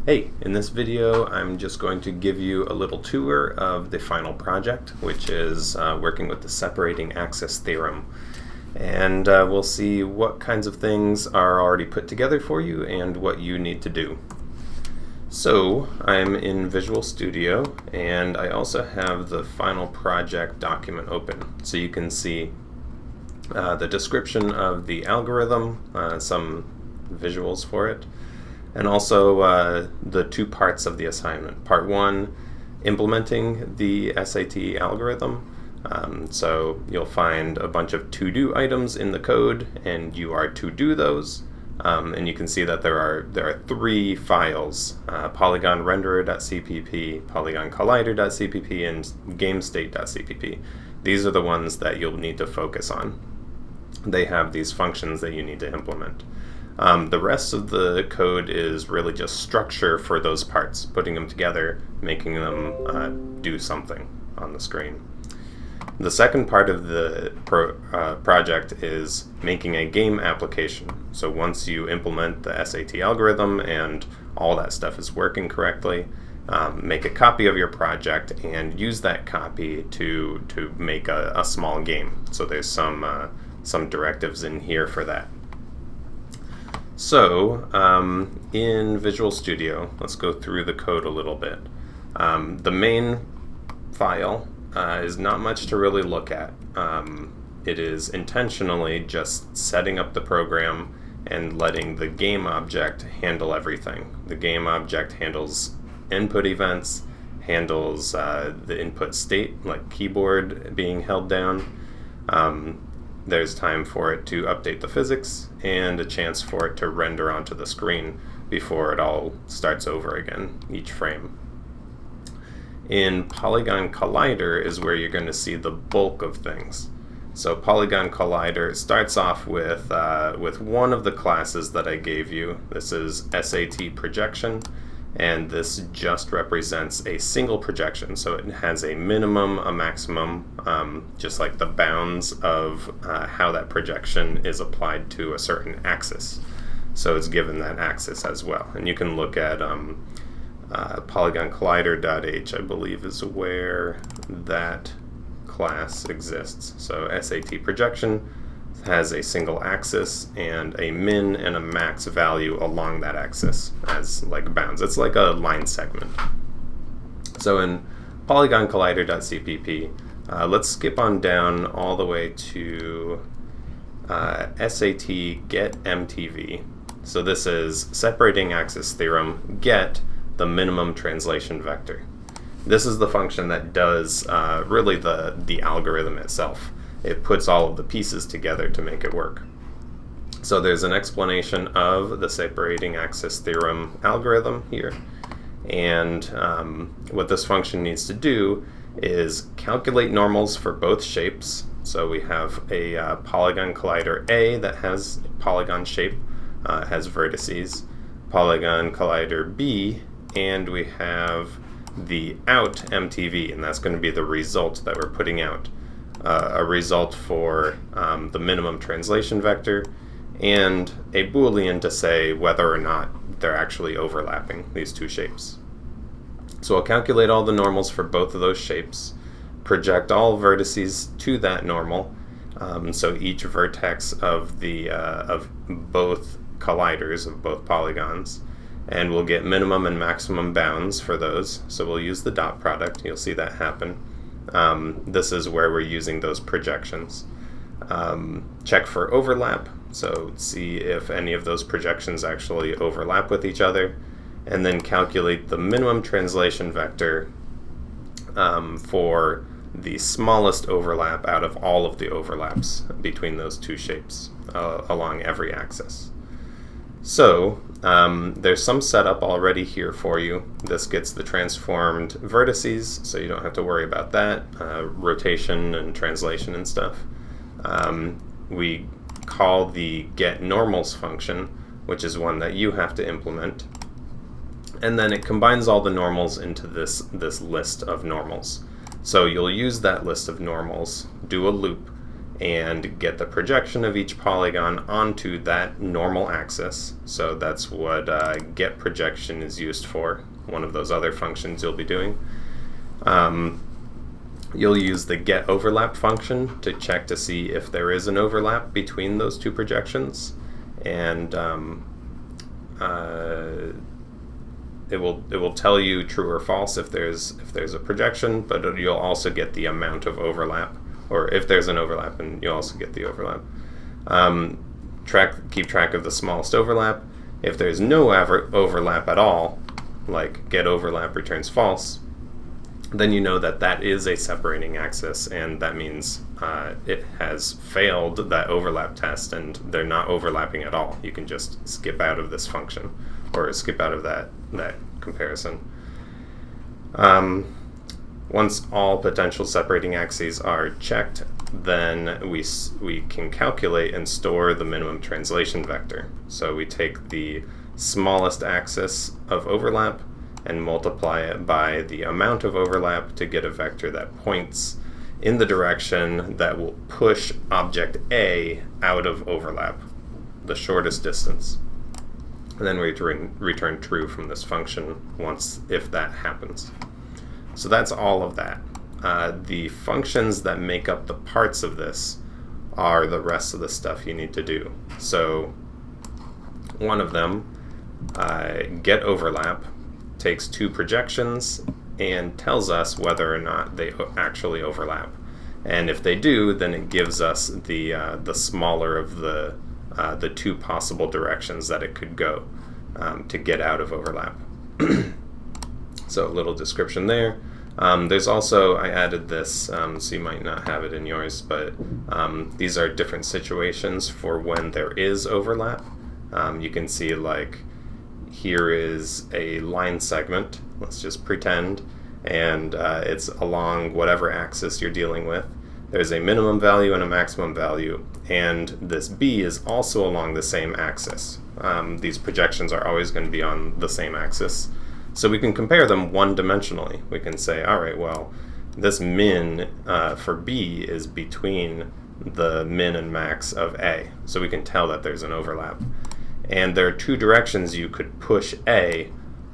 Hey, in this video I'm just going to give you a little tour of the final project, which is working with the separating axis theorem. And we'll see what kinds of things are already put together for you and what you need to do. So I'm in Visual Studio, and I also have the final project document open, so you can see the description of the algorithm, some visuals for it, and also the two parts of the assignment. Part one, implementing the SAT algorithm. So you'll find a bunch of to-do items in the code, and you are to do those. And you can see that there are three files: polygonrenderer.cpp, polygoncollider.cpp, and gamestate.cpp. These are the ones that you'll need to focus on. They have these functions that you need to implement. The rest of the code is really just structure for those parts, putting them together, making them do something on the screen. The second part of the project is making a game application. So once you implement the SAT algorithm and all that stuff is working correctly, make a copy of your project and use that copy to make a small game. So there's some directives in here for that. So in Visual Studio, let's go through the code a little bit. The main file is not much to really look at. It is intentionally just setting up the program and letting the game object handle everything. The game object handles input events, handles the input state, like keyboard being held down. There's time for it to update the physics and a chance for it to render onto the screen before it all starts over again, each frame. In Polygon Collider is where you're going to see the bulk of things. So Polygon Collider starts off with one of the classes that I gave you. This is SAT projection, and this just represents a single projection. So it has a minimum, a maximum, just like the bounds of how that projection is applied to a certain axis. So it's given that axis as well. And you can look at Polygon Collider.h, I believe, is where that class exists. So SAT projection has a single axis and a min and a max value along that axis as like bounds. It's like a line segment. So in Polygon Collider.cpp, let's skip on down all the way to SAT get MTV. So this is separating axis theorem get the minimum translation vector. This is the function that does really the algorithm itself. It puts all of the pieces together to make it work. So there's an explanation of the separating axis theorem algorithm here. And what this function needs to do is calculate normals for both shapes. So we have a Polygon Collider A that has polygon shape, has vertices, Polygon Collider B, and we have the out MTV, and that's going to be the result that we're putting out. A result for the minimum translation vector, and a Boolean to say whether or not they're actually overlapping, these two shapes. So I'll calculate all the normals for both of those shapes, project all vertices to that normal, so each vertex of both colliders, of both polygons, and we'll get minimum and maximum bounds for those. So we'll use the dot product. You'll see that happen. This is where we're using those projections. Check for overlap, so see if any of those projections actually overlap with each other, and then calculate the minimum translation vector for the smallest overlap out of all of the overlaps between those two shapes along every axis. So there's some setup already here for you. This gets the transformed vertices, so you don't have to worry about that, rotation and translation and stuff. We call the getNormals function, which is one that you have to implement. And then it combines all the normals into this list of normals. So you'll use that list of normals, do a loop, and get the projection of each polygon onto that normal axis. So that's what get projection is used for, one of those other functions you'll be doing. You'll use the get overlap function to check to see if there is an overlap between those two projections, and it will tell you true or false if there's a projection, but you'll also get the amount of overlap, or if there's an overlap, and you'll also get the overlap. Keep track of the smallest overlap. If there's no overlap at all, like get overlap returns false, then you know that that is a separating axis, and that means it has failed that overlap test and they're not overlapping at all. You can just skip out of this function, or skip out of that comparison. Once all potential separating axes are checked, then we can calculate and store the minimum translation vector. So we take the smallest axis of overlap and multiply it by the amount of overlap to get a vector that points in the direction that will push object A out of overlap, the shortest distance. And then we return true from this function if that happens. So that's all of that. The functions that make up the parts of this are the rest of the stuff you need to do. So one of them, get overlap, takes two projections and tells us whether or not they actually overlap. And if they do, then it gives us the smaller of the two possible directions that it could go to get out of overlap. So a little description there. There's also, I added this, so you might not have it in yours, but these are different situations for when there is overlap. You can see, like, here is a line segment, let's just pretend, and it's along whatever axis you're dealing with. There's a minimum value and a maximum value, and this B is also along the same axis. These projections are always going to be on the same axis. So we can compare them one-dimensionally. We can say, all right, well, this min for B is between the min and max of A. So we can tell that there's an overlap. And there are two directions you could push A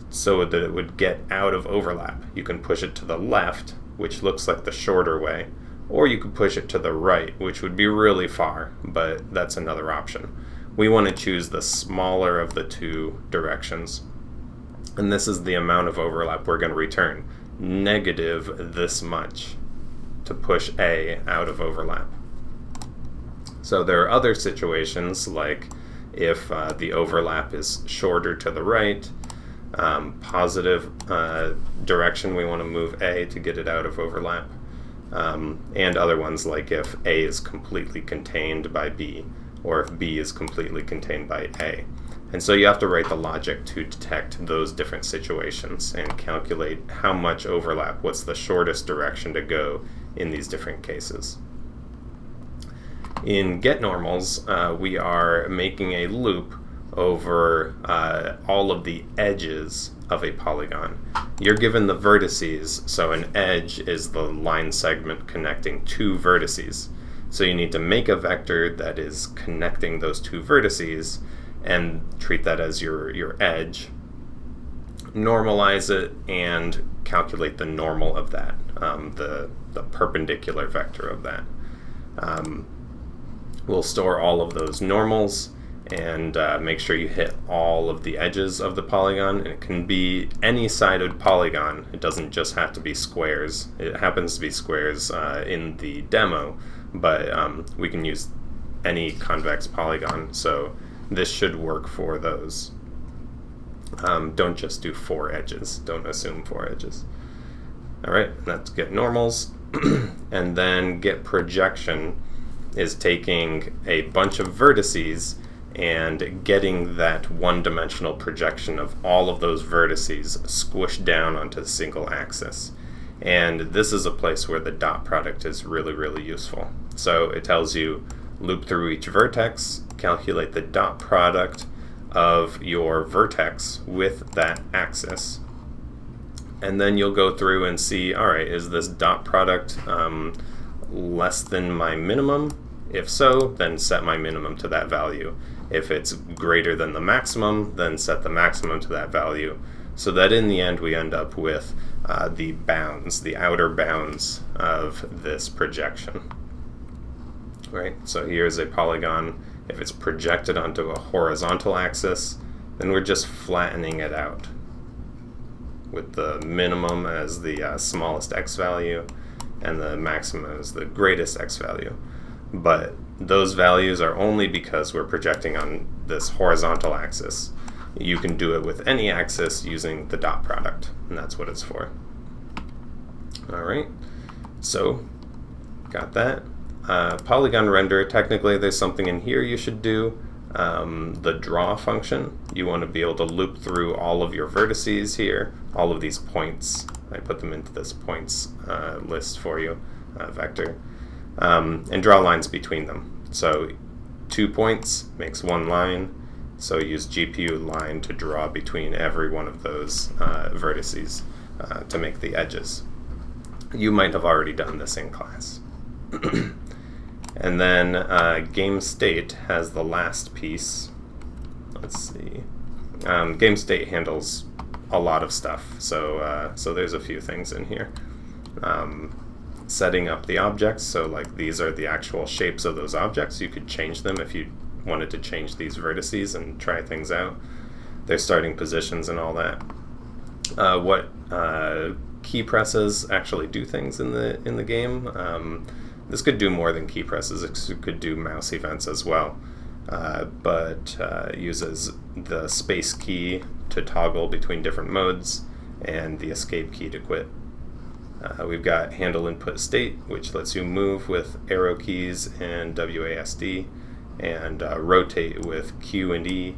so that it would get out of overlap. You can push it to the left, which looks like the shorter way, or you could push it to the right, which would be really far, but that's another option. We want to choose the smaller of the two directions. And this is the amount of overlap we're going to return, negative this much, to push A out of overlap. So there are other situations, like if the overlap is shorter to the right, positive direction, we want to move A to get it out of overlap, and other ones like if A is completely contained by B, or if B is completely contained by A. And so you have to write the logic to detect those different situations and calculate how much overlap, what's the shortest direction to go in these different cases. In getNormals, we are making a loop over all of the edges of a polygon. You're given the vertices, so an edge is the line segment connecting two vertices. So you need to make a vector that is connecting those two vertices and treat that as your edge, normalize it, and calculate the normal of that, the perpendicular vector of that. We'll store all of those normals and make sure you hit all of the edges of the polygon. And it can be any sided polygon. It doesn't just have to be squares. It happens to be squares in the demo, but we can use any convex polygon. So this should work for those. Don't just do 4 edges. Don't assume 4 edges. All right, let's get normals. And then get projection is taking a bunch of vertices and getting that one-dimensional projection of all of those vertices squished down onto a single axis. And this is a place where the dot product is really, really useful. So it tells you loop through each vertex, calculate the dot product of your vertex with that axis, and then you'll go through and see, all right, is this dot product less than my minimum? If so, then set my minimum to that value. If it's greater than the maximum, then set the maximum to that value, so that in the end we end up with the bounds, the outer bounds of this projection. Right? So here's a polygon. If it's projected onto a horizontal axis, then we're just flattening it out with the minimum as the smallest x value and the maximum as the greatest x value. But those values are only because we're projecting on this horizontal axis. You can do it with any axis using the dot product, and that's what it's for. Alright, so got that. Polygon render, technically there's something in here you should do. The draw function, you want to be able to loop through all of your vertices here, all of these points. I put them into this points list for you, vector, and draw lines between them. So 2 points makes 1 line, so use GPU line to draw between every one of those vertices to make the edges. You might have already done this in class. And then game state has the last piece. Let's see. Game state handles a lot of stuff, so there's a few things in here. Setting up the objects, so like these are the actual shapes of those objects. You could change them if you wanted to change these vertices and try things out. Their starting positions and all that. What key presses actually do things in the game. This could do more than key presses. It could do mouse events as well, but uses the space key to toggle between different modes and the escape key to quit. We've got handle input state, which lets you move with arrow keys and WASD, and rotate with Q and E,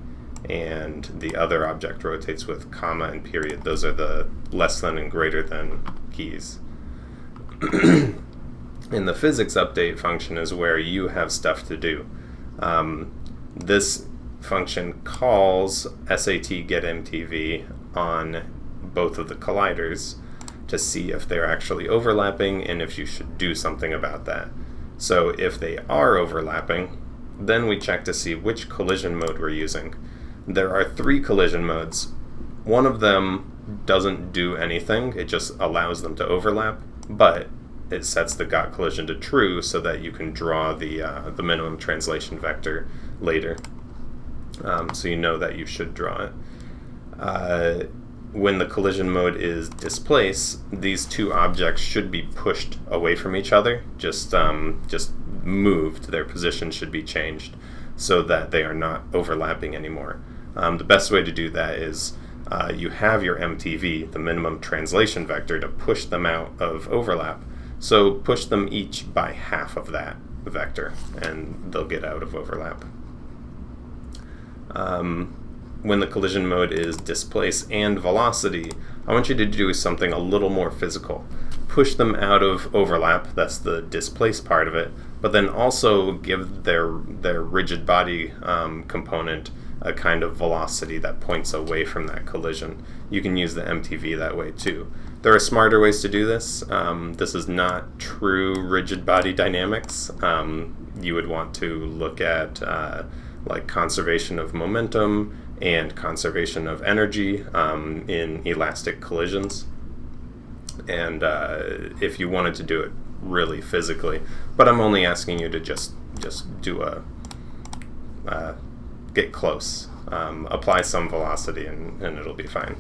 and the other object rotates with comma and period. Those are the less than and greater than keys. In the physics update function is where you have stuff to do. This function calls SAT get MTV on both of the colliders to see if they're actually overlapping and if you should do something about that. So if they are overlapping, then we check to see which collision mode we're using. There are 3 collision modes. One of them doesn't do anything, it just allows them to overlap, but it sets the got collision to true so that you can draw the minimum translation vector later. So you know that you should draw it. When the collision mode is displace, these 2 objects should be pushed away from each other, just moved. Their position should be changed so that they are not overlapping anymore. The best way to do that is you have your MTV, the minimum translation vector, to push them out of overlap. So push them each by half of that vector, and they'll get out of overlap. When the collision mode is displace and velocity, I want you to do something a little more physical. Push them out of overlap, that's the displace part of it, but then also give their rigid body component a kind of velocity that points away from that collision. You can use the MTV that way too. There are smarter ways to do this. This is not true rigid body dynamics. You would want to look at like conservation of momentum and conservation of energy in elastic collisions. And if you wanted to do it really physically, but I'm only asking you to just do get close, apply some velocity, and it'll be fine.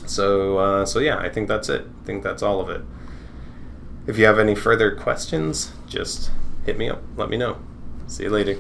So yeah, I think that's it. I think that's all of it. If you have any further questions, just hit me up. Let me know. See you later.